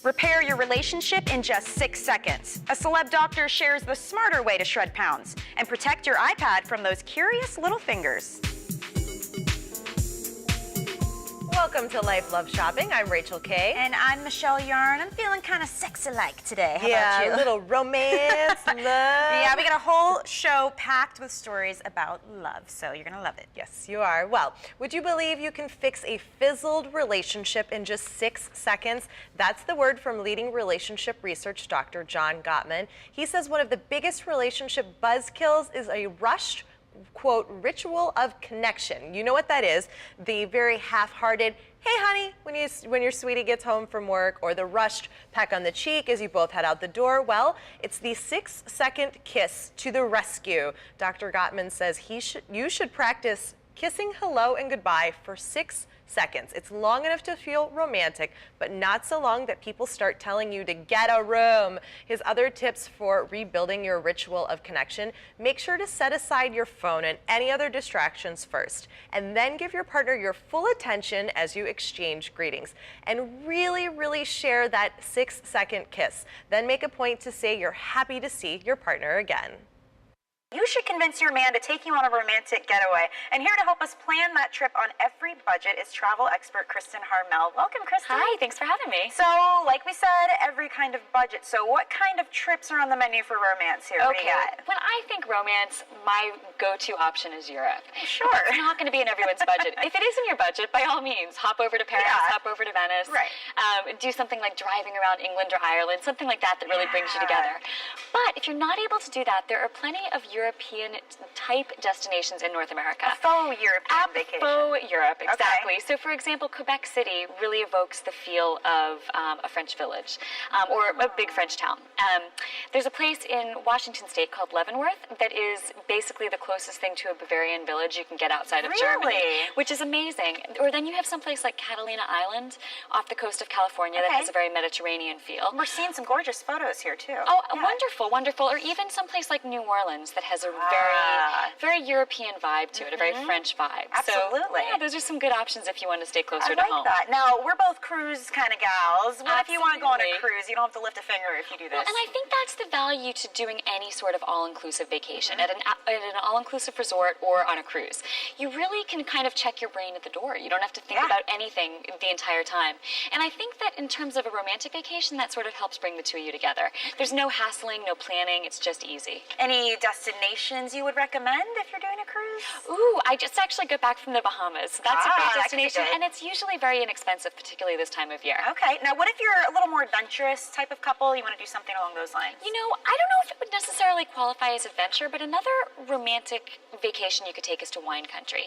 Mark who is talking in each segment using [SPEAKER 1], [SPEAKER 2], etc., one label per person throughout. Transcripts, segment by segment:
[SPEAKER 1] Repair your relationship in just 6 seconds. A celeb doctor shares the smarter way to shred pounds and protect your iPad from those curious little fingers.
[SPEAKER 2] Welcome to Life Love Shopping. I'm Rachel Kay.
[SPEAKER 1] And I'm Michelle Yarn. I'm feeling kind of sexy-like today. How
[SPEAKER 2] yeah,
[SPEAKER 1] about you?
[SPEAKER 2] A little romance, love.
[SPEAKER 1] Yeah, we got a whole show packed with stories about love, so you're going to love it.
[SPEAKER 2] Yes, you are. Well, would you believe you can fix a fizzled relationship in just 6 seconds? That's the word from leading relationship research Dr. John Gottman. He says one of the biggest relationship buzzkills is a rushed, quote, ritual of connection. You know what that is? The very half-hearted, hey honey, when your sweetie gets home from work, or the rushed peck on the cheek as you both head out the door. Well, it's the 6-second kiss to the rescue. Dr. Gottman says you should practice kissing hello and goodbye for 6 seconds. It's long enough to feel romantic, but not so long that people start telling you to get a room. His other tips for rebuilding your ritual of connection: make sure to set aside your phone and any other distractions first, and then give your partner your full attention as you exchange greetings. And really share that 6-second kiss. Then make a point to say you're happy to see your partner again.
[SPEAKER 1] You should convince your man to take you on a romantic getaway. And here to help us plan that trip on every budget is travel expert Kristen Harmel. Welcome, Kristen.
[SPEAKER 3] Hi, thanks for having me.
[SPEAKER 1] So, like we said, every kind of budget. So what kind of trips are on the menu for romance here? What do you got?
[SPEAKER 3] When I think romance, my go-to option is Europe.
[SPEAKER 1] Sure.
[SPEAKER 3] It's not going to be in everyone's budget. If it is in your budget, by all means, hop over to Paris, hop over to Venice.
[SPEAKER 1] Right.
[SPEAKER 3] Do something like driving around England or Ireland, something like that really brings you together. But if you're not able to do that, there are plenty of European-type destinations in North America.
[SPEAKER 1] A faux European vacation.
[SPEAKER 3] Faux Europe, exactly.
[SPEAKER 1] Okay.
[SPEAKER 3] So, for example, Quebec City really evokes the feel of a French village or a big French town. There's a place in Washington State called Leavenworth that is basically the closest thing to a Bavarian village you can get outside of Germany, which is amazing. Or then you have someplace like Catalina Island off the coast of California that has a very Mediterranean feel.
[SPEAKER 1] We're seeing some gorgeous photos here, too.
[SPEAKER 3] Oh, wonderful, wonderful. Or even someplace like New Orleans that has a very European vibe to it, a very French vibe.
[SPEAKER 1] Absolutely.
[SPEAKER 3] So, yeah, those are some good options if you want to stay closer
[SPEAKER 1] I
[SPEAKER 3] to home.
[SPEAKER 1] that. Now, we're both cruise kind of gals. What if you want to go on a
[SPEAKER 3] Absolutely.
[SPEAKER 1] cruise? You don't have to lift a finger if you do this.
[SPEAKER 3] Well, and I think that's the value to doing any sort of all-inclusive vacation at an all-inclusive resort or on a cruise. You really can kind of check your brain at the door. You don't have to think about anything the entire time. And I think that in terms of a romantic vacation, that sort of helps bring the two of you together. There's no hassling, no planning. It's just easy.
[SPEAKER 1] Any destinations you would recommend if you're doing a cruise?
[SPEAKER 3] Ooh, I just actually got back from the Bahamas. That's a great
[SPEAKER 1] that could be
[SPEAKER 3] destination,
[SPEAKER 1] good.
[SPEAKER 3] and it's usually very inexpensive, particularly this time of year.
[SPEAKER 1] Okay. Now, what if you're a little more adventurous type of couple? You want to do something along those lines?
[SPEAKER 3] You know, I don't know if it would necessarily qualify as adventure, but another romantic vacation you could take is to wine country.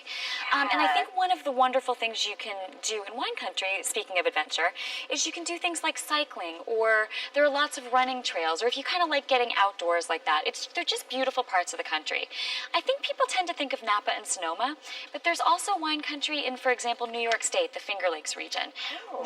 [SPEAKER 3] And I think one of the wonderful things you can do in wine country, speaking of adventure, is you can do things like cycling, or there are lots of running trails, or if you kind of like getting outdoors like that, they're just beautiful parts of the country. I think people tend to think of Napa and Sonoma, but there's also wine country in, for example, New York State, the Finger Lakes region.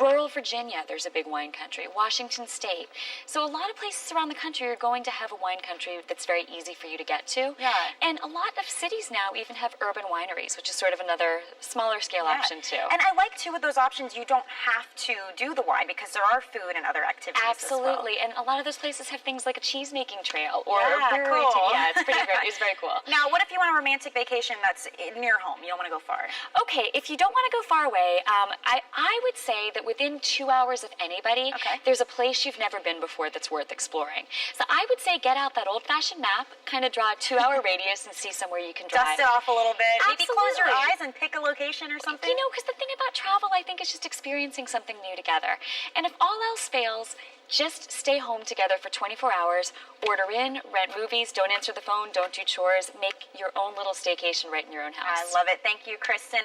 [SPEAKER 3] Rural Virginia, there's a big wine country. Washington State. So a lot of places around the country are going to have a wine country that's very easy for you to get to.
[SPEAKER 1] Yeah.
[SPEAKER 3] And a lot of cities now even have urban wineries, which is sort of another smaller scale option too.
[SPEAKER 1] And I like too with those options, you don't have to do the wine because there are food and other activities.
[SPEAKER 3] Absolutely.
[SPEAKER 1] As well.
[SPEAKER 3] And a lot of those places have things like a cheese making trail or a brewery.
[SPEAKER 1] Cool.
[SPEAKER 3] Yeah, it's pretty great. It's very cool.
[SPEAKER 1] Now, what if you want a romantic vacation that's near home? You don't want to go far.
[SPEAKER 3] Okay, if you don't want to go far away, I would say that within 2 hours of anybody, there's a place you've never been before that's worth exploring. So I would say get out that old-fashioned map, kind of draw a 2-hour radius and see somewhere you can drive.
[SPEAKER 1] Dust it off a little bit.
[SPEAKER 3] Absolutely.
[SPEAKER 1] Maybe close your eyes and pick a location or something.
[SPEAKER 3] You know, because the thing about travel, I think, is just experiencing something new together. And if all else fails, just stay home together for 24 hours, order in, rent movies, don't answer the phone, don't do chores, make your own little staycation right in your own house.
[SPEAKER 1] I love it. Thank you, Kristen.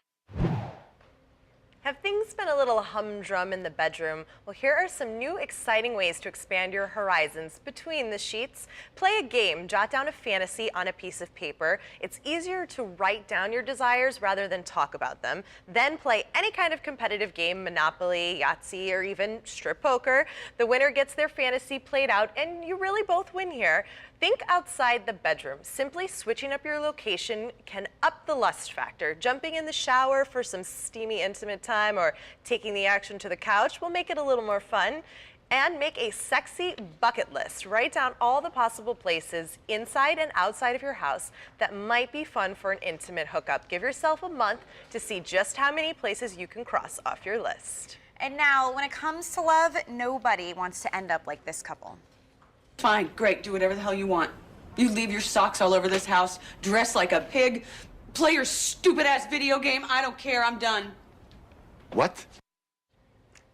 [SPEAKER 2] Have things been a little humdrum in the bedroom? Well, here are some new exciting ways to expand your horizons between the sheets. Play a game. Jot down a fantasy on a piece of paper. It's easier to write down your desires rather than talk about them. Then play any kind of competitive game, Monopoly, Yahtzee, or even strip poker. The winner gets their fantasy played out, and you really both win here. Think outside the bedroom. Simply switching up your location can up the lust factor. Jumping in the shower for some steamy, intimate time or taking the action to the couch will make it a little more fun. And make a sexy bucket list. Write down all the possible places inside and outside of your house that might be fun for an intimate hookup. Give yourself a month to see just how many places you can cross off your list.
[SPEAKER 1] And now, when it comes to love, nobody wants to end up like this couple.
[SPEAKER 4] Fine, great, do whatever the hell you want. You leave your socks all over this house, dress like a pig, play your stupid-ass video game, I don't care, I'm done.
[SPEAKER 5] What?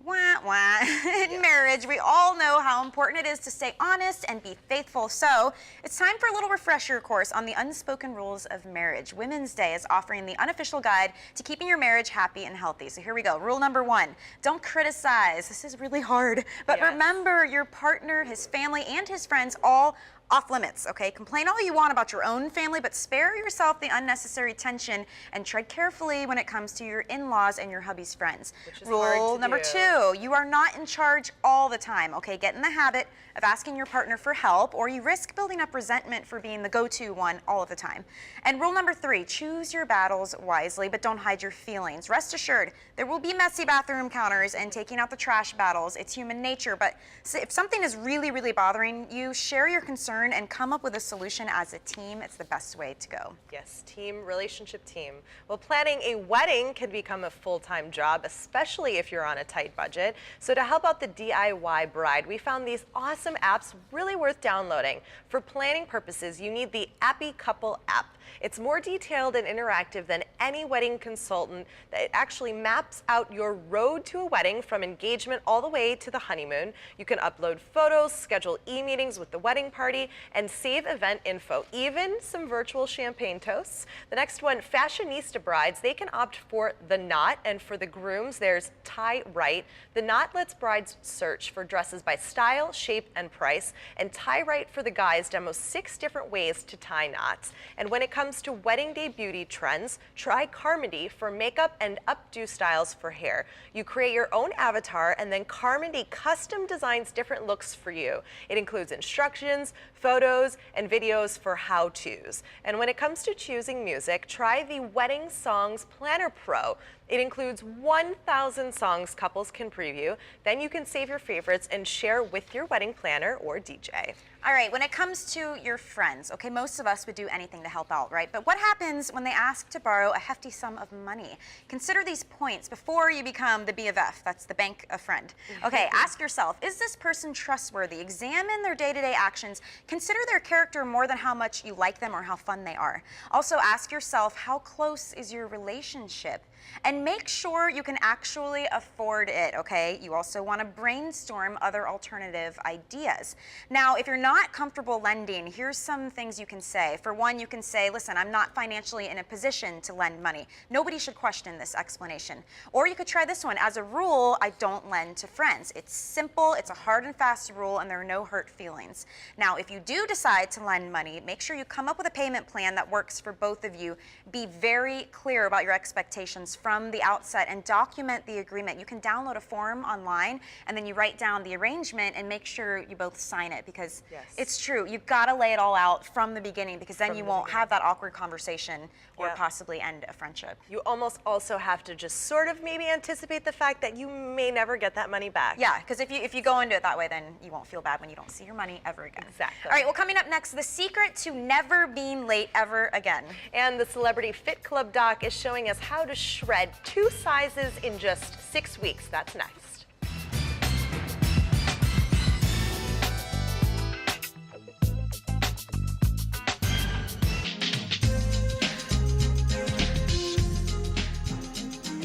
[SPEAKER 1] Wah, wah. In marriage, we all know how important it is to stay honest and be faithful. So it's time for a little refresher course on the unspoken rules of marriage. Women's Day is offering the unofficial guide to keeping your marriage happy and healthy. So here we go. Rule number 1, don't criticize. This is really hard. But remember, your partner, his family, and his friends all off limits, okay? Complain all you want about your own family, but spare yourself the unnecessary tension and tread carefully when it comes to your in-laws and your hubby's friends. Rule number 2, you are not in charge all the time, okay? Get in the habit of asking your partner for help, or you risk building up resentment for being the go-to one all of the time. And rule number 3, choose your battles wisely, but don't hide your feelings. Rest assured, there will be messy bathroom counters and taking out the trash battles. It's human nature, but if something is really, really bothering you, share your concern and come up with a solution as a team. It's the best way to go.
[SPEAKER 2] Yes, team, relationship team. Well, planning a wedding can become a full-time job, especially if you're on a tight budget. So to help out the DIY bride, we found these awesome apps really worth downloading. For planning purposes, you need the Appy Couple app. It's more detailed and interactive than any wedding consultant. It actually maps out your road to a wedding from engagement all the way to the honeymoon. You can upload photos, schedule e-meetings with the wedding party, and save event info, even some virtual champagne toasts. The next one, fashionista brides, they can opt for The Knot, and for the grooms, there's Tie Right. The Knot lets brides search for dresses by style, shape, and price, and Tie Right for the guys demos 6 different ways to tie knots. And when it comes to wedding day beauty trends, try Carmody for makeup and updo styles for hair. You create your own avatar, and then Carmody custom designs different looks for you. It includes instructions, photos, and videos for how-tos. And when it comes to choosing music, try the Wedding Songs Planner Pro. It includes 1,000 songs couples can preview. Then you can save your favorites and share with your wedding planner or DJ.
[SPEAKER 1] All right, when it comes to your friends, okay, most of us would do anything to help out, right? But what happens when they ask to borrow a hefty sum of money? Consider these points before you become the BFF, that's the bank of friend. Okay, ask yourself, is this person trustworthy? Examine their day-to-day actions. Consider their character more than how much you like them or how fun they are. Also ask yourself, how close is your relationship? And make sure you can actually afford it, okay? You also want to brainstorm other alternative ideas. Now, if you're not comfortable lending, here's some things you can say. For one, you can say, listen, I'm not financially in a position to lend money. Nobody should question this explanation. Or you could try this one. As a rule, I don't lend to friends. It's simple, it's a hard and fast rule, and there are no hurt feelings. Now, if you do decide to lend money, make sure you come up with a payment plan that works for both of you. Be very clear about your expectations from the outset and document the agreement. You can download a form online and then you write down the arrangement and make sure you both sign it, because it's true. You've got to lay it all out from the beginning, because then you won't have that awkward conversation or possibly end a friendship.
[SPEAKER 2] You almost also have to just sort of maybe anticipate the fact that you may never get that money back.
[SPEAKER 1] Yeah, because if you go into it that way, then you won't feel bad when you don't see your money ever again.
[SPEAKER 2] Exactly.
[SPEAKER 1] All right, well, coming up next, the secret to never being late ever again.
[SPEAKER 2] And the Celebrity Fit Club doc is showing us how to shred 2 sizes in just 6 weeks. That's next.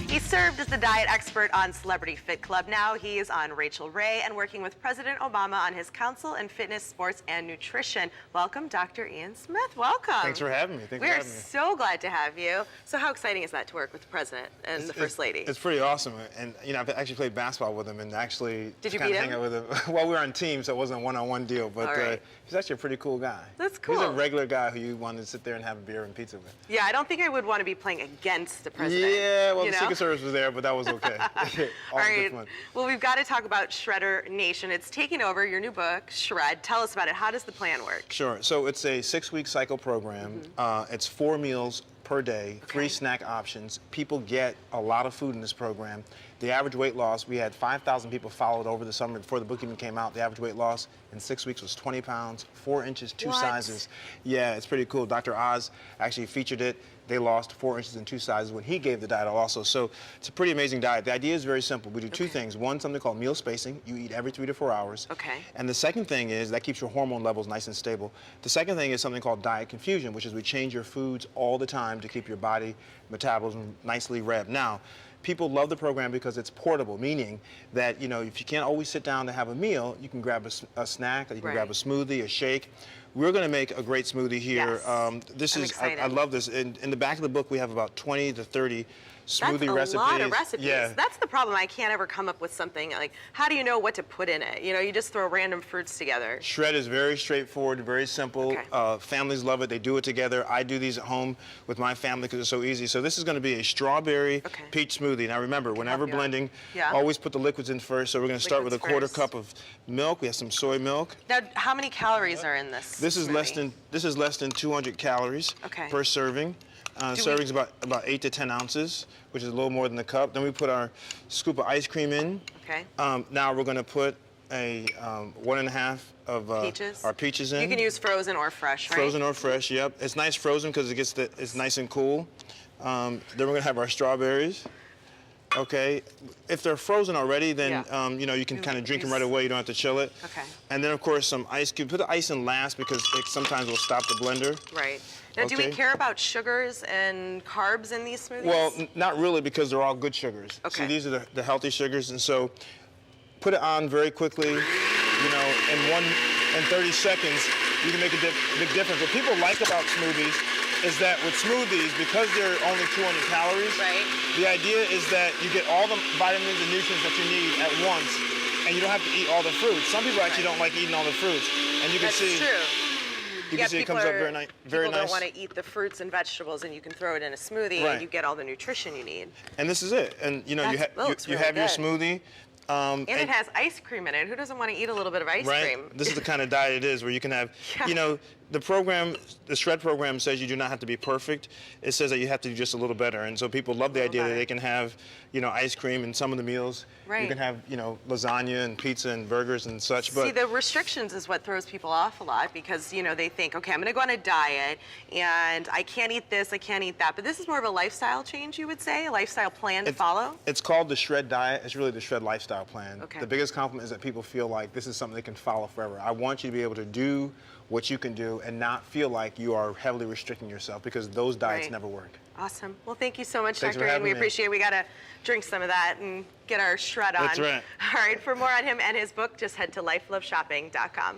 [SPEAKER 2] He served as the diet expert on Celebrity Fit Club. Now he is on Rachel Ray and working with President Obama on his council in fitness, sports, and nutrition. Welcome, Dr. Ian Smith. Welcome.
[SPEAKER 5] Thanks for having me.
[SPEAKER 2] We are so glad to have you. So how exciting is that to work with the President and the First Lady?
[SPEAKER 5] It's pretty awesome. And, you know, I've actually played basketball with him and actually
[SPEAKER 2] Did you
[SPEAKER 5] kind
[SPEAKER 2] beat
[SPEAKER 5] of
[SPEAKER 2] him?
[SPEAKER 5] hang out with him. Well, we were on teams, so it wasn't a one-on-one deal. But
[SPEAKER 2] right.
[SPEAKER 5] he's actually a pretty cool guy.
[SPEAKER 2] That's cool.
[SPEAKER 5] He's a regular guy who you want to sit there and have a beer and pizza with.
[SPEAKER 2] Yeah, I don't think I would want to be playing against the President.
[SPEAKER 5] Yeah, well,
[SPEAKER 2] you
[SPEAKER 5] the
[SPEAKER 2] know?
[SPEAKER 5] Secret Service was there, but that was okay.
[SPEAKER 2] All right. Well, we've got to talk about Shredder Nation. It's taking over your new book, Shred. Tell us about it. How does the plan work?
[SPEAKER 5] Sure. So it's a 6-week cycle program. It's 4 meals per day, 3 snack options. People get a lot of food in this program. The average weight loss, we had 5,000 people followed over the summer before the book even came out. The average weight loss in 6 weeks was 20 pounds, 4 inches, 2 sizes. Yeah, it's pretty cool. Dr. Oz actually featured it. They lost 4 inches and 2 sizes when he gave the diet also. So it's a pretty amazing diet. The idea is very simple. We do 2 things. One, something called meal spacing. You eat every 3 to 4 hours.
[SPEAKER 6] Okay.
[SPEAKER 5] And the second thing is that keeps your hormone levels nice and stable. The second thing is something called diet confusion, which is we change your foods all the time to keep your body metabolism nicely revved. Now, people love the program because it's portable, meaning that, you know, if you can't always sit down to have a meal, you can grab a snack, or you can grab a smoothie, a shake. We're going to make a great smoothie here.
[SPEAKER 6] Yes.
[SPEAKER 5] This
[SPEAKER 6] I'm
[SPEAKER 5] is,
[SPEAKER 6] excited.
[SPEAKER 5] I love this. In the back of the book, we have about 20 to 30 smoothie recipes.
[SPEAKER 6] That's a lot of recipes.
[SPEAKER 5] Yeah.
[SPEAKER 6] That's the problem. I can't ever come up with something like, how do you know what to put in it? You know, you just throw random fruits together.
[SPEAKER 5] Shred is very straightforward, very simple.
[SPEAKER 6] Okay.
[SPEAKER 5] Families love it. They do it together. I do these at home with my family because it's so easy. So this is going to be a strawberry peach smoothie. Now remember, whenever blending, always put the liquids in first. So we're going to start with a quarter cup of milk. We have some soy milk.
[SPEAKER 6] Now, how many calories are in this?
[SPEAKER 5] This is
[SPEAKER 6] smoothie?
[SPEAKER 5] less than 200 calories per serving. Serving's about 8 to 10 ounces, which is a little more than the cup. Then we put our scoop of ice cream in.
[SPEAKER 6] Okay.
[SPEAKER 5] Now we're going to put a 1.5 of
[SPEAKER 6] peaches?
[SPEAKER 5] our peaches in.
[SPEAKER 6] You can use frozen or fresh, right?
[SPEAKER 5] Frozen or fresh, yep. It's nice frozen because it's nice and cool. Then we're going to have our strawberries. Okay, if they're frozen already, then you know, you can kind of drink them right away. You don't have to chill it.
[SPEAKER 6] Okay.
[SPEAKER 5] And then of course some ice cube. Put the ice in last because it sometimes will stop the blender.
[SPEAKER 6] Right. Now, do we care about sugars and carbs in these smoothies?
[SPEAKER 5] Well, not really because they're all good sugars.
[SPEAKER 6] Okay.
[SPEAKER 5] See, these are the healthy sugars, and so put it on very quickly. You know, in 30 seconds, you can make a big difference. What people like about smoothies is that with smoothies, because they're only 200 calories, the idea is that you get all the vitamins and nutrients that you need at once, and you don't have to eat all the fruits. Some people actually don't like eating all the fruits, and you can see.
[SPEAKER 6] That's true.
[SPEAKER 5] You can see it comes up very nice.
[SPEAKER 6] People don't want to eat the fruits and vegetables, and you can throw it in a smoothie, and you get all the nutrition you need.
[SPEAKER 5] And this is it. And you know, you have
[SPEAKER 6] really
[SPEAKER 5] your
[SPEAKER 6] good.
[SPEAKER 5] smoothie.
[SPEAKER 6] And it has ice cream in it. Who doesn't want to eat a little bit of ice cream?
[SPEAKER 5] This is the kind of diet it is, where you can have, you know, the Shred program says you do not have to be perfect. It says that you have to do just a little better. And so people love the idea that they can have, you know, ice cream in some of the meals.
[SPEAKER 6] Right.
[SPEAKER 5] You can have, you know, lasagna and pizza and burgers and such.
[SPEAKER 6] See, the restrictions is what throws people off a lot because, you know, they think, okay, I'm going to go on a diet and I can't eat this, I can't eat that. But this is more of a lifestyle change, you would say, a lifestyle plan to follow?
[SPEAKER 5] It's called the Shred diet. It's really the Shred lifestyle plan.
[SPEAKER 6] Okay.
[SPEAKER 5] The biggest compliment is that people feel like this is something they can follow forever. I want you to be able to do what you can do and not feel like you are heavily restricting yourself because those diets never work.
[SPEAKER 6] Awesome. Well, thank you so much,
[SPEAKER 5] Thanks
[SPEAKER 6] Dr.
[SPEAKER 5] for
[SPEAKER 6] Ian.
[SPEAKER 5] having
[SPEAKER 6] We
[SPEAKER 5] me.
[SPEAKER 6] appreciate it. We got to drink some of that and get our shred on.
[SPEAKER 5] That's right.
[SPEAKER 6] All right, for more on him and his book, just head to lifeloveshopping.com.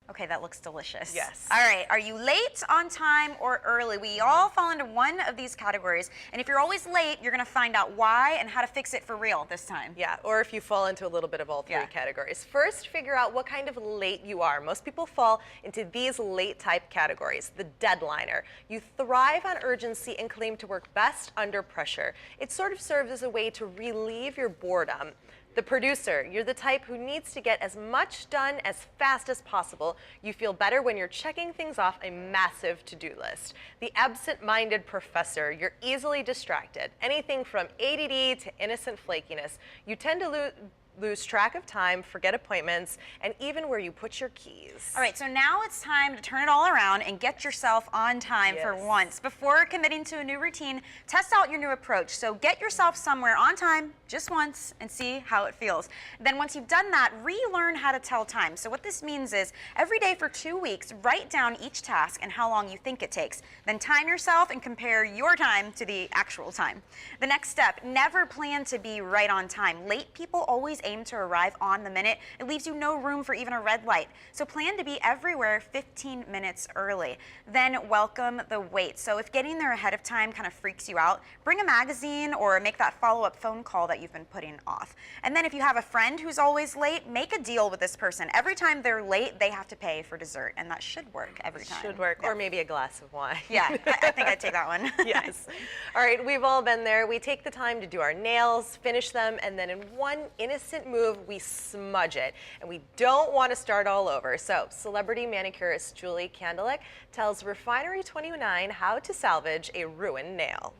[SPEAKER 1] Okay, that looks delicious.
[SPEAKER 6] Yes.
[SPEAKER 1] All right, are you late, on time, or early? We all fall into one of these categories, and if you're always late, you're gonna find out why and how to fix it for real this time.
[SPEAKER 2] Yeah, or if you fall into a little bit of all three categories. First, figure out what kind of late you are. Most people fall into these late type categories. The deadliner. You thrive on urgency and claim to work best under pressure. It sort of serves as a way to relieve your boredom. The producer, you're the type who needs to get as much done as fast as possible. You feel better when you're checking things off a massive to-do list. The absent-minded professor, you're easily distracted. Anything from ADD to innocent flakiness. You tend to lose track of time, forget appointments, and even where you put your keys.
[SPEAKER 1] All right, so now it's time to turn it all around and get yourself on time for once. Before committing to a new routine, test out your new approach. So get yourself somewhere on time, just once, and see how it feels. Then once you've done that, relearn how to tell time. So what this means is every day for 2 weeks, write down each task and how long you think it takes. Then time yourself and compare your time to the actual time. The next step, never plan to be right on time. Late people always aim to arrive on the minute. It leaves you no room for even a red light. So plan to be everywhere 15 minutes early. Then welcome the wait. So if getting there ahead of time kind of freaks you out, bring a magazine or make that follow-up phone call that that you've been putting off. And then if you have a friend who's always late, make a deal with this person. Every time they're late, they have to pay for dessert, and that should work every time.
[SPEAKER 2] Should work, or maybe a glass of wine.
[SPEAKER 1] Yeah, I think I'd take that one.
[SPEAKER 2] Yes. All right, we've all been there. We take the time to do our nails, finish them, and then in one innocent move, we smudge it. And we don't want to start all over. So celebrity manicurist Julie Kandelic tells Refinery 29 how to salvage a ruined nail.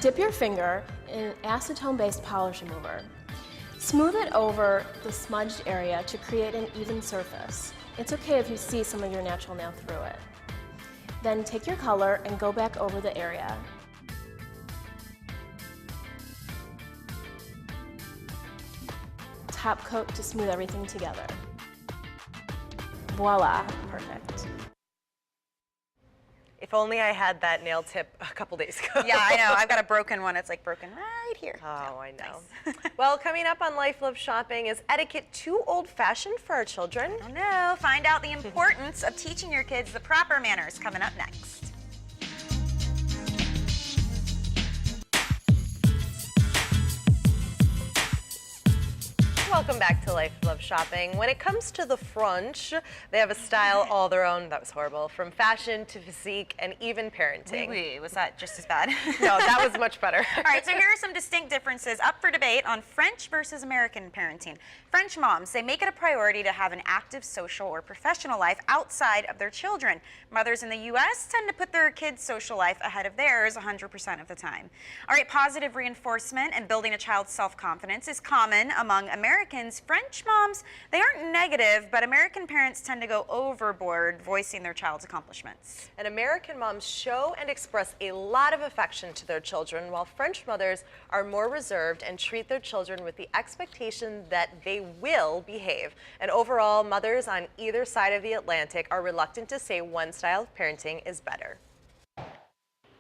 [SPEAKER 7] Dip your finger in acetone-based polish remover. Smooth it over the smudged area to create an even surface. It's okay if you see some of your natural nail through it. Then take your color and go back over the area. Top coat to smooth everything together. Voila, perfect.
[SPEAKER 2] If only I had that nail tip a couple days ago.
[SPEAKER 1] Yeah, I know. I've got a broken one. It's like broken right here.
[SPEAKER 2] Oh, I know. Well, coming up on Life Love Shopping, is etiquette too old-fashioned for our children?
[SPEAKER 1] Oh no, find out the importance of teaching your kids the proper manners coming up next.
[SPEAKER 2] Welcome back to Life Love Shopping. When it comes to the French, they have a style all their own. That was horrible. From fashion to physique and even parenting.
[SPEAKER 1] Wait, was that just as bad?
[SPEAKER 2] No, that was much better.
[SPEAKER 1] All right, so here are some distinct differences up for debate on French versus American parenting. French moms, they make it a priority to have an active social or professional life outside of their children. Mothers in the U.S. tend to put their kids' social life ahead of theirs 100% of the time. All right, positive reinforcement and building a child's self-confidence is common among Americans. French moms, they aren't negative, but American parents tend to go overboard voicing their child's accomplishments.
[SPEAKER 2] And American moms show and express a lot of affection to their children, while French mothers are more reserved and treat their children with the expectation that they will behave. And overall, mothers on either side of the Atlantic are reluctant to say one style of parenting is better.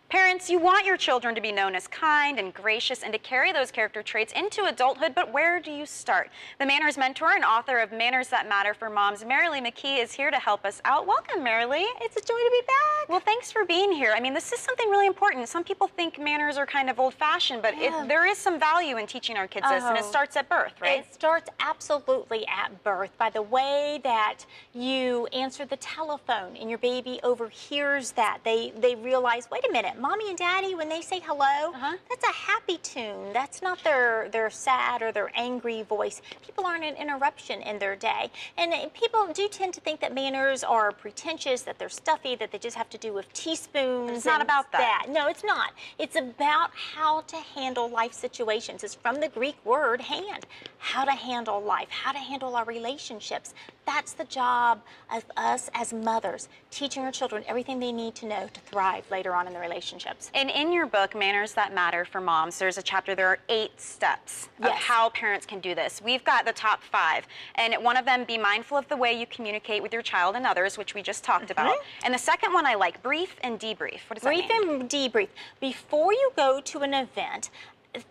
[SPEAKER 1] Parents, you want your children to be known as kind and gracious and to carry those character traits into adulthood, but where do you start? The Manners Mentor and author of Manners That Matter for Moms, Marilee McKee, is here to help us out. Welcome, Marilee. It's a joy to be back. Well, thanks for being here. I mean, this is something really important. Some people think manners are kind of old-fashioned, but there is some value in teaching our kids this, and it starts at birth, right?
[SPEAKER 8] It starts absolutely at birth by the way that you answer the telephone and your baby overhears that. They realize, wait a minute, Mommy and Daddy, when they say hello, that's a happy tune. That's not their sad or their angry voice. People aren't an interruption in their day. And people do tend to think that manners are pretentious, that they're stuffy, that they just have to do with teaspoons.
[SPEAKER 1] It's not about that.
[SPEAKER 8] No, it's not. It's about how to handle life situations. It's from the Greek word hand. How to handle life, how to handle our relationships. That's the job of us as mothers, teaching our children everything they need to know to thrive later on in their relationships.
[SPEAKER 1] And in your book, Manners That Matter for Moms, there's a chapter, there are 8 steps of how parents can do this. We've got the top 5, and one of them, be mindful of the way you communicate with your child and others, which we just talked about. And the second one I like, brief and debrief. What does that mean?
[SPEAKER 8] Brief and debrief. Before you go to an event,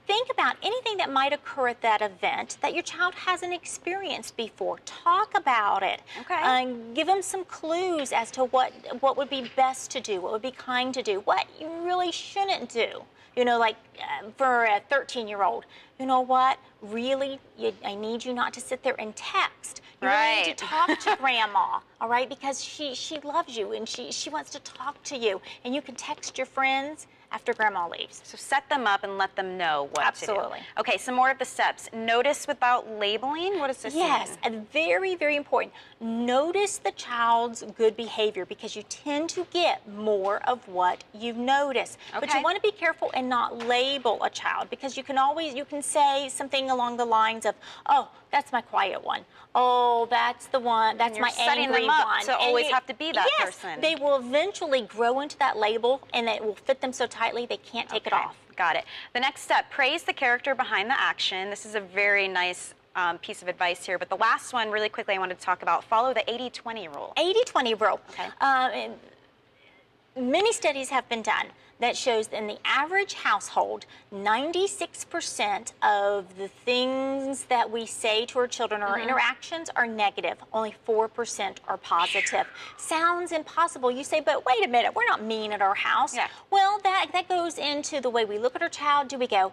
[SPEAKER 8] think about anything that might occur at that event that your child hasn't experienced before. Talk about it.
[SPEAKER 1] Okay.
[SPEAKER 8] Give them some clues as to what would be best to do, what would be kind to do, what you really shouldn't do. You know, like for a 13-year-old, you know what? Really, I need you not to sit there and text. You really need to talk to Grandma, all right? Because she loves you and she wants to talk to you. And you can text your friends after Grandma leaves.
[SPEAKER 1] So set them up and let them know what to do.
[SPEAKER 8] Absolutely.
[SPEAKER 1] Okay, some more of the steps. Notice without labeling. What does this mean?
[SPEAKER 8] Yes, and very, very important. Notice the child's good behavior because you tend to get more of what you notice. But you want to be careful and not label a child because you can say something along the lines of, oh, that's my quiet one. Oh, that's the one, that's my
[SPEAKER 1] setting
[SPEAKER 8] angry
[SPEAKER 1] them up
[SPEAKER 8] one.
[SPEAKER 1] to always have to be that person.
[SPEAKER 8] They will eventually grow into that label and it will fit them so tightly they can't take it off.
[SPEAKER 1] Got it. The next step, praise the character behind the action. This is a very nice piece of advice here. But the last one, really quickly, I wanted to talk about, follow the 80-20 rule.
[SPEAKER 8] 80-20 rule.
[SPEAKER 1] Okay.
[SPEAKER 8] Many studies have been done that shows that in the average household, 96% of the things that we say to our children or our interactions are negative. Only 4% are positive. Sounds impossible. You say, but wait a minute, we're not mean at our house.
[SPEAKER 1] Yeah.
[SPEAKER 8] Well, that goes into the way we look at our child. Do we go,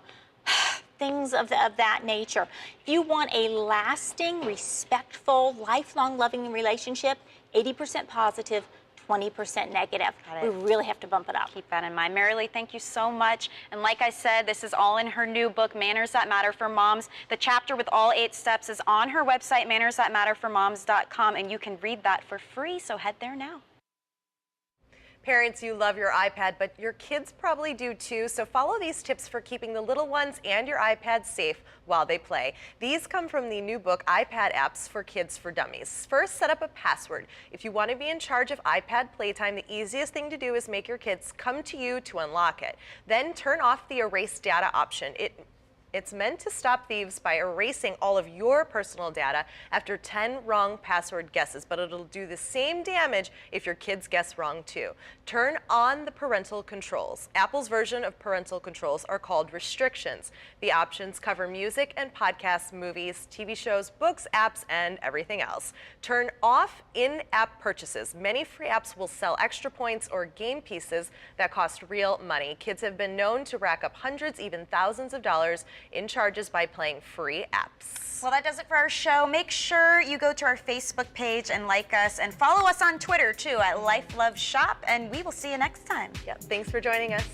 [SPEAKER 8] things of that nature. If you want a lasting, respectful, lifelong loving relationship, 80% positive, 20% negative. We really have to bump it up.
[SPEAKER 1] Keep that in mind. Marilee, thank you so much. And like I said, this is all in her new book, Manners That Matter for Moms. The chapter with all 8 steps is on her website, mannersthatmatterformoms.com, and you can read that for free, so head there now.
[SPEAKER 2] Parents, you love your iPad, but your kids probably do too, so follow these tips for keeping the little ones and your iPad safe while they play. These come from the new book, iPad Apps for Kids for Dummies. First, set up a password. If you want to be in charge of iPad playtime, the easiest thing to do is make your kids come to you to unlock it. Then turn off the erase data option. It's meant to stop thieves by erasing all of your personal data after 10 wrong password guesses, but it'll do the same damage if your kids guess wrong too. Turn on the parental controls. Apple's version of parental controls are called restrictions. The options cover music and podcasts, movies, TV shows, books, apps, and everything else. Turn off in-app purchases. Many free apps will sell extra points or game pieces that cost real money. Kids have been known to rack up hundreds, even thousands of dollars in charges by playing free apps.
[SPEAKER 1] Well, that does it for our show. Make sure you go to our Facebook page and like us, and follow us on Twitter too at Life Love Shop, and we will see you next time.
[SPEAKER 2] Yep, thanks for joining us.